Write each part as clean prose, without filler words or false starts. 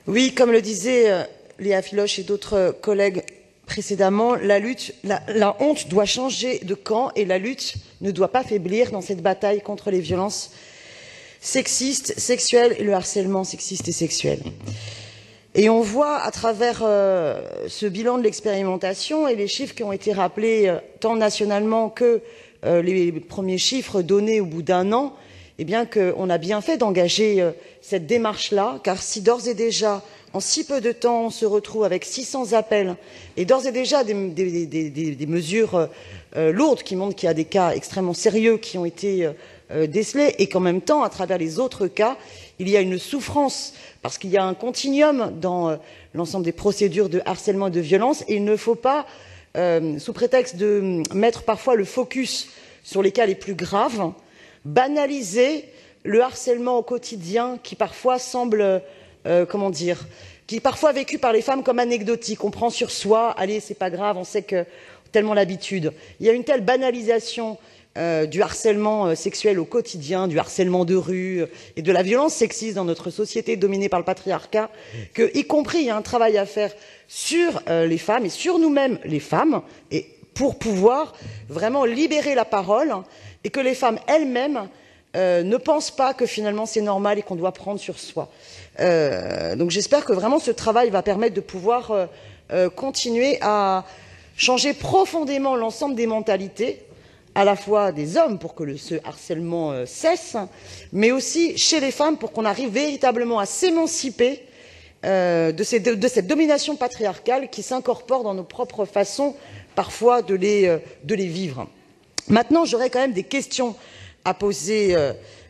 Oui, comme le disaient Léa Filoche et d'autres collègues précédemment, la honte doit changer de camp et la lutte ne doit pas faiblir dans cette bataille contre les violences sexistes, sexuelles et le harcèlement sexiste et sexuel. Et on voit à travers ce bilan de l'expérimentation et les chiffres qui ont été rappelés tant nationalement que les premiers chiffres donnés au bout d'un an, eh bien qu'on a bien fait d'engager cette démarche-là, car si d'ores et déjà, en si peu de temps, on se retrouve avec 600 appels et d'ores et déjà des mesures lourdes qui montrent qu'il y a des cas extrêmement sérieux qui ont été décelés et qu'en même temps, à travers les autres cas, il y a une souffrance parce qu'il y a un continuum dans l'ensemble des procédures de harcèlement et de violence et il ne faut pas, sous prétexte de mettre parfois le focus sur les cas les plus graves, banaliser le harcèlement au quotidien qui parfois semble, qui est parfois vécu par les femmes comme anecdotique. On prend sur soi, allez, c'est pas grave, on sait que tellement l'habitude. Il y a une telle banalisation du harcèlement sexuel au quotidien, du harcèlement de rue et de la violence sexiste dans notre société dominée par le patriarcat, que, y compris, il y a un travail à faire sur les femmes et sur nous-mêmes les femmes, et pour pouvoir vraiment libérer la parole et que les femmes elles-mêmes ne pensent pas que finalement c'est normal et qu'on doit prendre sur soi. Donc j'espère que vraiment ce travail va permettre de pouvoir continuer à changer profondément l'ensemble des mentalités, à la fois des hommes pour que ce harcèlement cesse, mais aussi chez les femmes pour qu'on arrive véritablement à s'émanciper de cette domination patriarcale qui s'incorpore dans nos propres façons parfois de les vivre. Maintenant, j'aurais quand même des questions à poser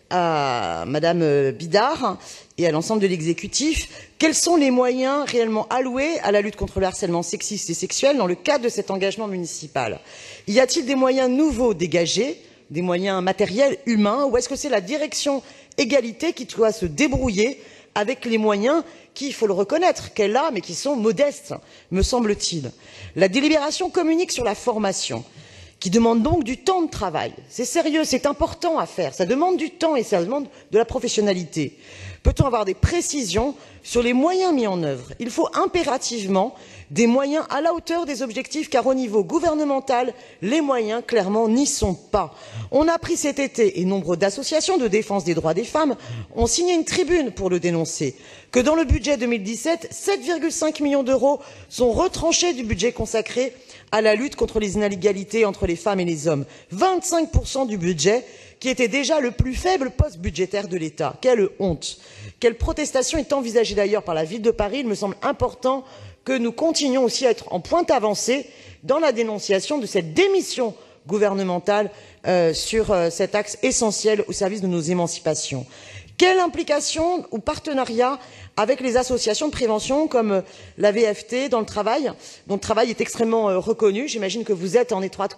à Madame Bidard et à l'ensemble de l'exécutif. Quels sont les moyens réellement alloués à la lutte contre le harcèlement sexiste et sexuel dans le cadre de cet engagement municipal? Y a-t-il des moyens nouveaux dégagés, des moyens matériels, humains, ou est-ce que c'est la direction égalité qui doit se débrouiller avec les moyens qui, il faut le reconnaître, qu'elle a, mais qui sont modestes, me semble-t-il? La délibération communique sur la formation, qui demande donc du temps de travail. C'est sérieux, c'est important à faire, ça demande du temps et ça demande de la professionnalité. Peut-on avoir des précisions sur les moyens mis en œuvre? Il faut impérativement des moyens à la hauteur des objectifs, car au niveau gouvernemental, les moyens, clairement, n'y sont pas. On a appris cet été, et nombre d'associations de défense des droits des femmes ont signé une tribune pour le dénoncer, que dans le budget 2017, 7,5 millions d'euros sont retranchés du budget consacré à la lutte contre les inégalités entre les femmes et les hommes. 25% du budget qui était déjà le plus faible poste budgétaire de l'État. Quelle honte! Quelle protestation est envisagée d'ailleurs par la ville de Paris? Il me semble important que nous continuions aussi à être en pointe avancée dans la dénonciation de cette démission gouvernementale sur cet axe essentiel au service de nos émancipations. Quelle implication ou partenariat avec les associations de prévention comme la VFT dans le travail, dont le travail est extrêmement reconnu? J'imagine que vous êtes en étroite,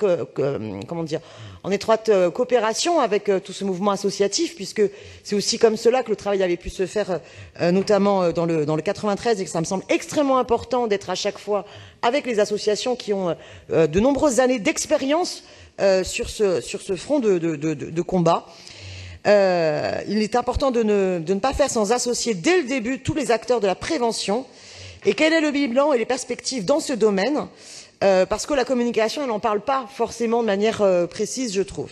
coopération avec tout ce mouvement associatif, puisque c'est aussi comme cela que le travail avait pu se faire, notamment dans le 93, et que ça me semble extrêmement important d'être à chaque fois avec les associations qui ont de nombreuses années d'expérience sur ce front de combat. Il est important de ne pas faire sans associer dès le début tous les acteurs de la prévention. Et quel est le bilan et les perspectives dans ce domaine? Parce que la communication, elle n'en parle pas forcément de manière précise, je trouve.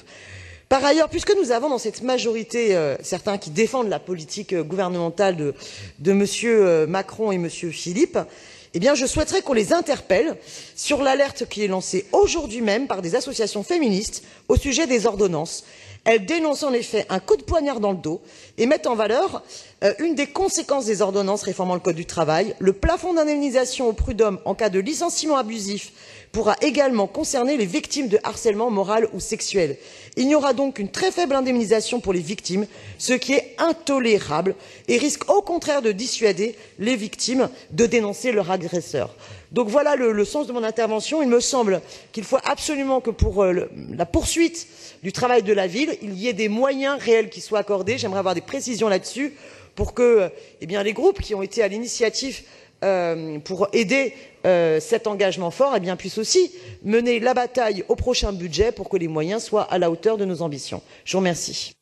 Par ailleurs, puisque nous avons dans cette majorité certains qui défendent la politique gouvernementale de M. Macron et M. Philippe, eh bien, je souhaiterais qu'on les interpelle sur l'alerte qui est lancée aujourd'hui même par des associations féministes au sujet des ordonnances. Elles dénoncent en effet un coup de poignard dans le dos et mettent en valeur une des conséquences des ordonnances réformant le code du travail. Le plafond d'indemnisation au prud'homme en cas de licenciement abusif pourra également concerner les victimes de harcèlement moral ou sexuel. Il n'y aura donc qu'une très faible indemnisation pour les victimes, ce qui est intolérable et risque au contraire de dissuader les victimes de dénoncer leur agresseur. Donc voilà le sens de mon intervention. Il me semble qu'il faut absolument que pour la poursuite du travail de la ville, il y ait des moyens réels qui soient accordés. J'aimerais avoir des précisions là-dessus pour que les groupes qui ont été à l'initiative pour aider cet engagement fort puissent aussi mener la bataille au prochain budget pour que les moyens soient à la hauteur de nos ambitions. Je vous remercie.